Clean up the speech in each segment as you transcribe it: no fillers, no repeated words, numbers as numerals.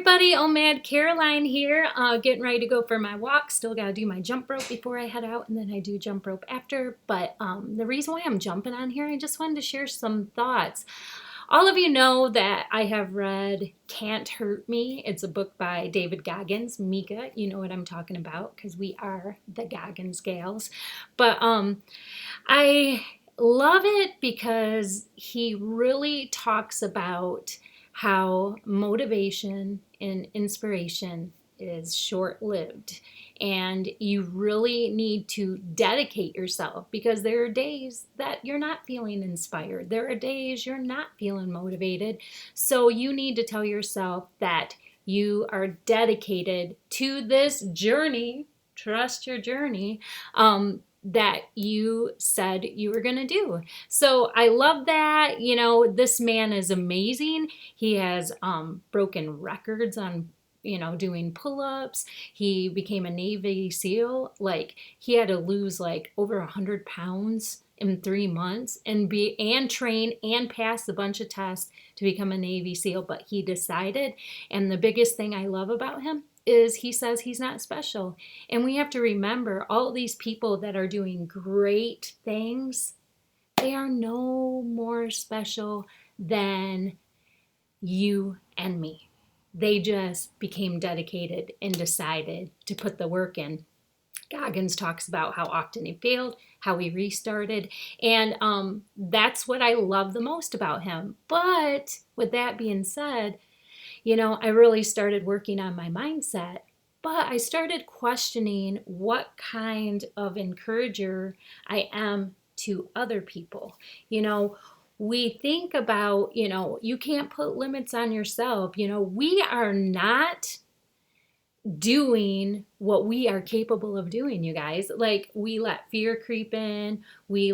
everybody, Old Mad Caroline here, getting ready to go for my walk. Still got to do my jump rope before I head out, and then I do jump rope after. But the reason why I'm jumping on here, I just wanted to share some thoughts. All of you know that I have read Can't Hurt Me. It's a book by David Goggins. Mika, you know what I'm talking about because we are the Goggins gals. But I love it because he really talks about how motivation and inspiration is short lived. And you really need to dedicate yourself because there are days that you're not feeling inspired. There are days you're not feeling motivated. So you need to tell yourself that you are dedicated to this journey. Trust your journey. That you said you were going to do. So I love that. You know, this man is amazing. He has broken records on, doing pull-ups. He became a Navy SEAL. Like, he had to lose like over 100 pounds in 3 months and train and pass a bunch of tests to become a Navy SEAL. But he decided, and the biggest thing I love about him is he says he's not special. And we have to remember all these people that are doing great things, they are no more special than you and me. They just became dedicated and decided to put the work in. Goggins talks about how often he failed, how he restarted, and that's what I love the most about him. But with that being said, I really started working on my mindset, but I started questioning what kind of encourager I am to other people. We think about, you can't put limits on yourself. We are not doing what we are capable of doing, you guys. Like, we let fear creep in, we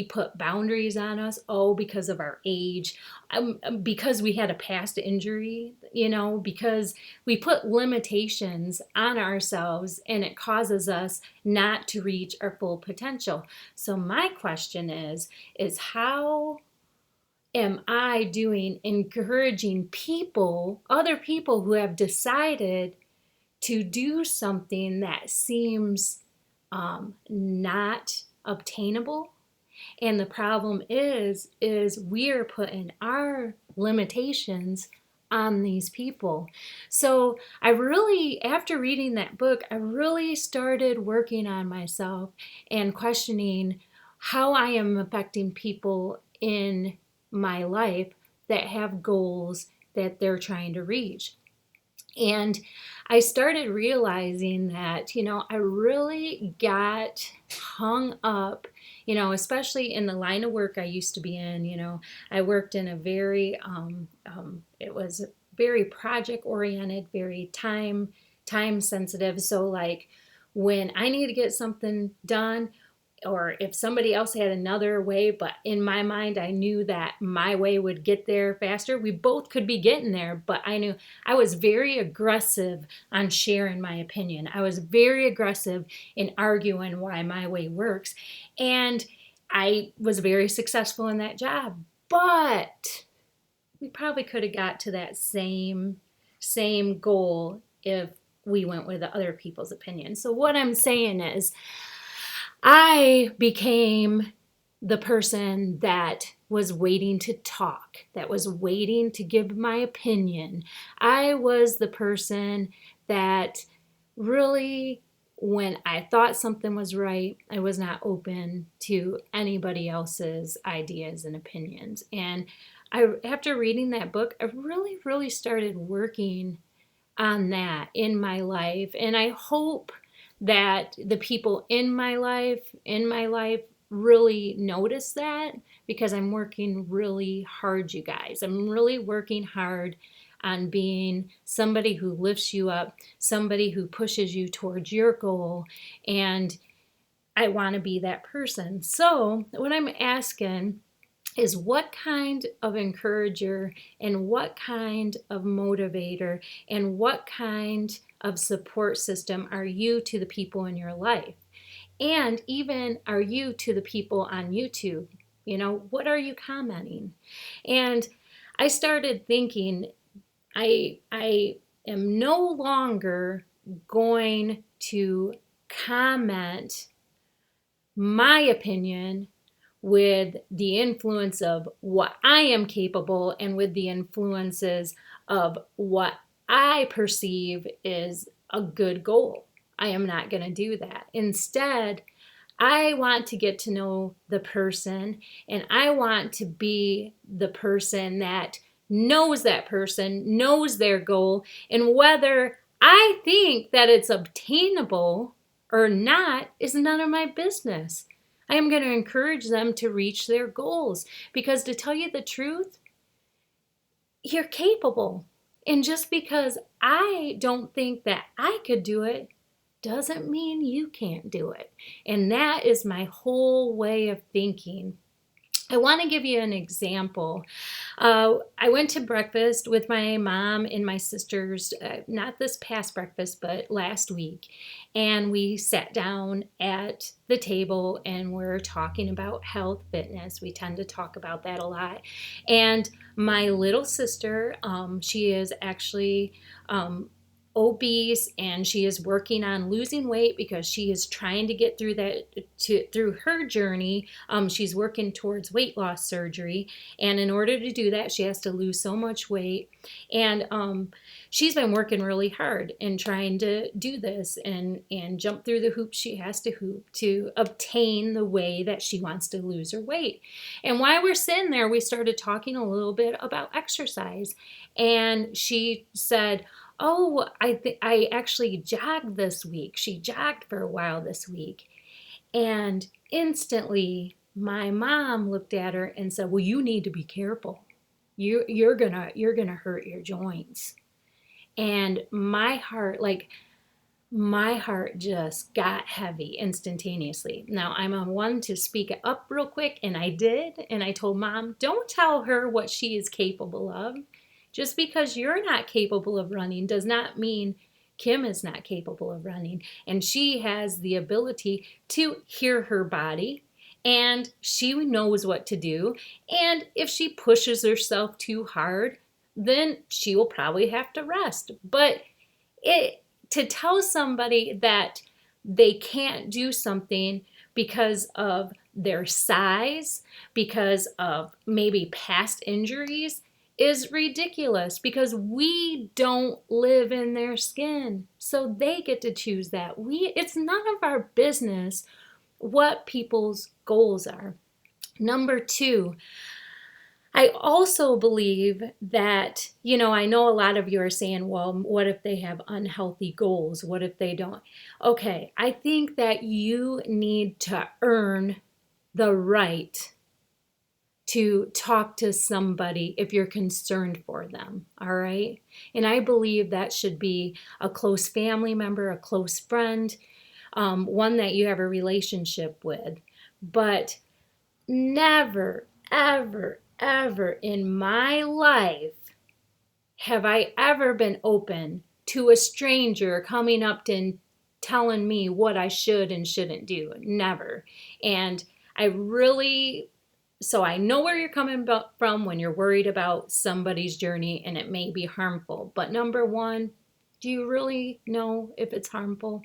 put boundaries on us, because of our age, because we had a past injury, because we put limitations on ourselves, and it causes us not to reach our full potential. So my question is how am I doing encouraging people, other people who have decided to do something that seems not obtainable? And the problem is we're putting our limitations on these people. So after reading that book, I really started working on myself and questioning how I am affecting people in my life that have goals that they're trying to reach. And I started realizing that, I really got hung up, especially in the line of work I used to be in. I worked in a very, it was very project oriented, very time sensitive. So like, when I need to get something done, or if somebody else had another way, but in my mind, I knew that my way would get there faster. We both could be getting there, but I knew I was very aggressive on sharing my opinion. I was very aggressive in arguing why my way works. And I was very successful in that job, but we probably could have got to that same goal if we went with the other people's opinion. So what I'm saying is, I became the person that was waiting to talk, that was waiting to give my opinion. I was the person that really, when I thought something was right, I was not open to anybody else's ideas and opinions. And after reading that book, I really, really started working on that in my life. And I hope that the people in my life really notice that, because I'm working really hard, you guys. I'm really working hard on being somebody who lifts you up, somebody who pushes you towards your goal, and I want to be that person. So what I'm asking is, what kind of encourager and what kind of motivator and what kind of support system are you to the people in your life? And even, are you to the people on YouTube? What are you commenting? And I started thinking, I am no longer going to comment my opinion with the influence of what I am capable and with the influences of what I perceive is a good goal. I am not going to do that. Instead, I want to get to know the person, and I want to be the person that person, knows their goal, and whether I think that it's obtainable or not is none of my business. I am going to encourage them to reach their goals because, to tell you the truth, you're capable. And just because I don't think that I could do it doesn't mean you can't do it. And that is my whole way of thinking. I want to give you an example. I went to breakfast with my mom and my sisters, not this past breakfast, but last week. And we sat down at the table and we're talking about health, fitness. We tend to talk about that a lot. And my little sister, she is actually obese, and she is working on losing weight because she is trying to get through through her journey. She's working towards weight loss surgery, and in order to do that she has to lose so much weight, and she's been working really hard and trying to do this and jump through the hoops she has to hoop to obtain the way that she wants to lose her weight. And while we're sitting there, we started talking a little bit about exercise, and she said, oh, I actually jogged this week. She jogged for a while this week. And instantly, my mom looked at her and said, well, you need to be careful. You're gonna hurt your joints. And my heart just got heavy instantaneously. Now, I'm a one to speak up real quick, and I did. And I told Mom, don't tell her what she is capable of. Just because you're not capable of running does not mean Kim is not capable of running. And she has the ability to hear her body, and she knows what to do. And if she pushes herself too hard, then she will probably have to rest. But to tell somebody that they can't do something because of their size, because of maybe past injuries, is ridiculous, because we don't live in their skin. So they get to choose that. It's none of our business what people's goals are. Number two, I also believe that, I know a lot of you are saying, well, what if they have unhealthy goals? What if they don't? Okay, I think that you need to earn the right to talk to somebody if you're concerned for them, all right? And I believe that should be a close family member, a close friend, one that you have a relationship with. But never, ever, ever in my life have I ever been open to a stranger coming up to and telling me what I should and shouldn't do. Never. And so I know where you're coming from when you're worried about somebody's journey and it may be harmful. But number one, do you really know if it's harmful?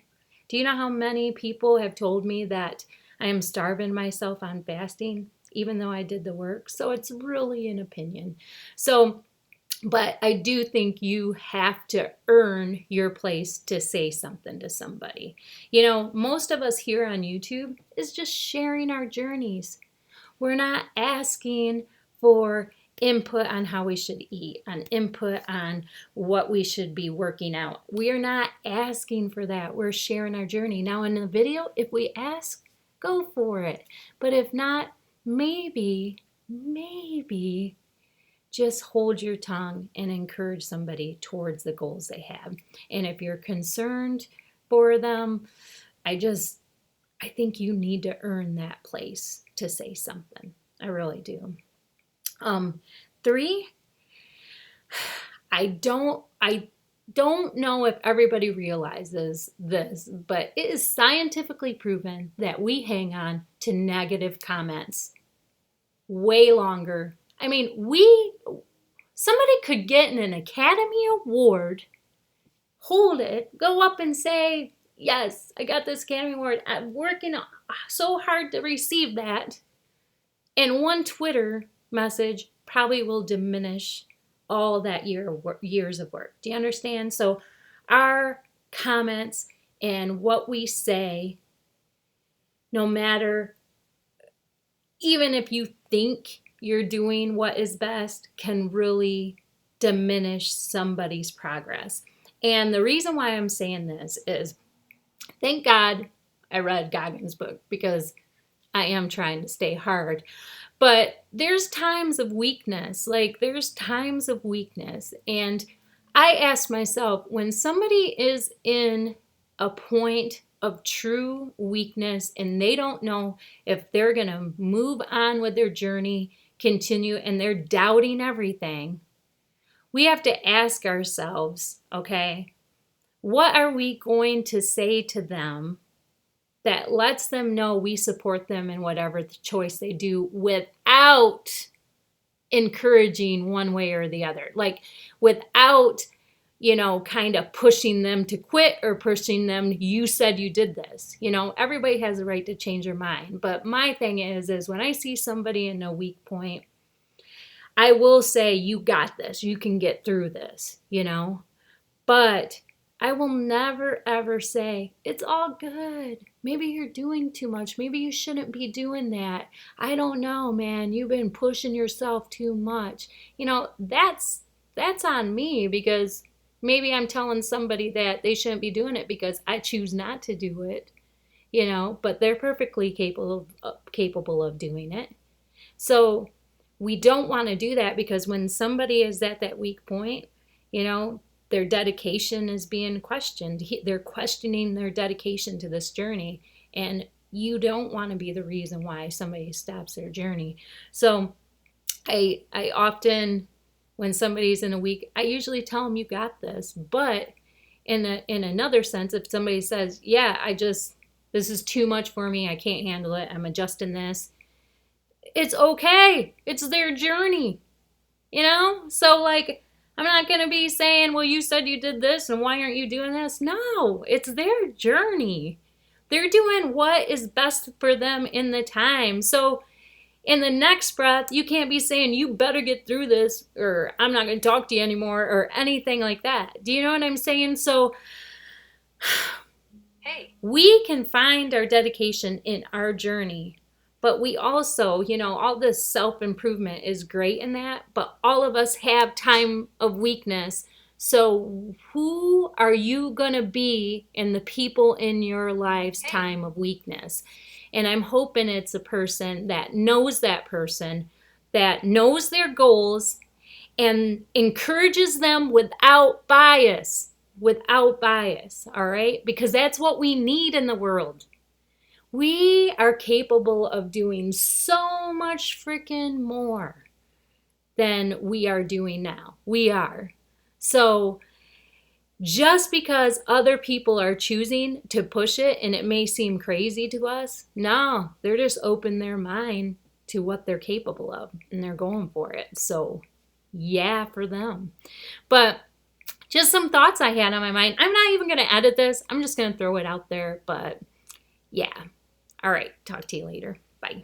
Do you know how many people have told me that I am starving myself on fasting, even though I did the work? So it's really an opinion. But I do think you have to earn your place to say something to somebody. Most of us here on YouTube is just sharing our journeys. We're not asking for input on how we should eat, on input on what we should be working out. We are not asking for that. We're sharing our journey. Now in the video, if we ask, go for it. But if not, maybe just hold your tongue and encourage somebody towards the goals they have. And if you're concerned for them, I think you need to earn that place to say something. I really do. 3, I don't know if everybody realizes this, but it is scientifically proven that we hang on to negative comments way longer. I mean, Somebody could get an Academy Award, hold it, go up and say, yes, I got this Academy Award. I'm working so hard to receive that. And one Twitter message probably will diminish all that years of work. Do you understand? So our comments and what we say, no matter, even if you think you're doing what is best, can really diminish somebody's progress. And the reason why I'm saying this is, thank God I read Goggins' book, because I am trying to stay hard. But there's times of weakness. And I ask myself, when somebody is in a point of true weakness and they don't know if they're going to move on with their journey, continue, and they're doubting everything, we have to ask ourselves, okay, what are we going to say to them that lets them know we support them in whatever the choice they do, without encouraging one way or the other? Like, without, kind of pushing them to quit or pushing them, you said you did this. Everybody has a right to change their mind. But my thing is when I see somebody in a weak point, I will say, you got this. You can get through this, But I will never, ever say, it's all good. Maybe you're doing too much. Maybe you shouldn't be doing that. I don't know, man. You've been pushing yourself too much. That's on me, because maybe I'm telling somebody that they shouldn't be doing it because I choose not to do it, but they're perfectly capable of doing it. So we don't want to do that, because when somebody is at that weak point, their dedication is being questioned. They're questioning their dedication to this journey. And you don't want to be the reason why somebody stops their journey. So I often, when somebody's in a week, I usually tell them, you got this. But in another sense, if somebody says, yeah, this is too much for me, I can't handle it, I'm adjusting this, it's okay. It's their journey, So I'm not going to be saying, well, you said you did this and why aren't you doing this? No, it's their journey. They're doing what is best for them in the time. So in the next breath, you can't be saying, you better get through this, or I'm not going to talk to you anymore, or anything like that. Do you know what I'm saying? So hey, we can find our dedication in our journey. But we also, all this self-improvement is great in that, but all of us have time of weakness. So who are you going to be in the people in your life's time of weakness? And I'm hoping it's a person that knows that person, that knows their goals, and encourages them without bias, all right? Because that's what we need in the world. We are capable of doing so much freaking more than we are doing now. We are. So just because other people are choosing to push it, and it may seem crazy to us, no, they're just open their mind to what they're capable of, and they're going for it. So yeah, for them. But just some thoughts I had on my mind. I'm not even going to edit this. I'm just going to throw it out there. But yeah. All right. Talk to you later. Bye.